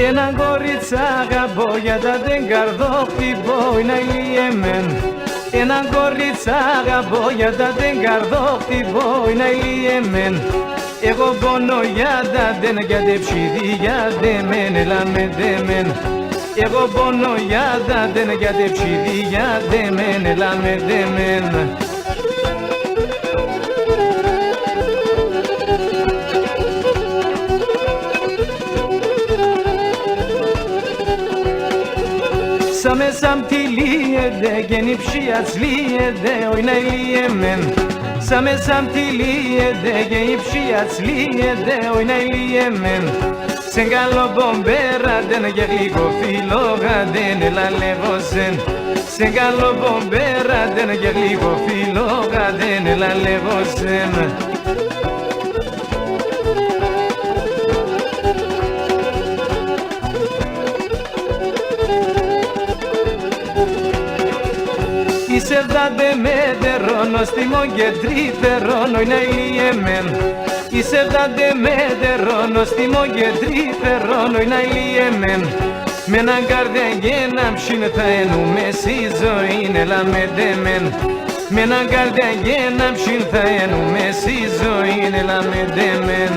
Έναν κορίτσι αγαπώ για τα δεν καρδό χτυπώ είναι ηλιεμέν. Έναν κορίτσι αγαπώ για τα δεν καρδό χτυπώ είναι ηλιεμέν. Εγώ πονώ για τα δεν για τε ψηδί για δε μεν έλα με δε μεν. Εγώ πονώ για τα δεν για τε ψηδί για δε μεν έλα με δε μεν. Same sam ti lijede, geni pshijat lijede, oj na lijemen. Same sam ti lijede, geni pshijat lijede, oj na lijemen. Sengalo bombera den gerigo filoga den la levosen. Sengalo bombera den gerigo filoga den la levosen. Είσαι δάντε με τερώνω στη μογετρή θερώνω είναι ηλιεμέν. Είσαι δάντε με τερώνω στη μογετρή θερώνω είναι ηλιεμέν. Με έναν καρδιά γένα ψήν θα ενούμε στη ζωή έλα με δεμέν. Με έναν καρδιά γένα ψήν θα ενούμε στη ζωή έλα με δεμέν.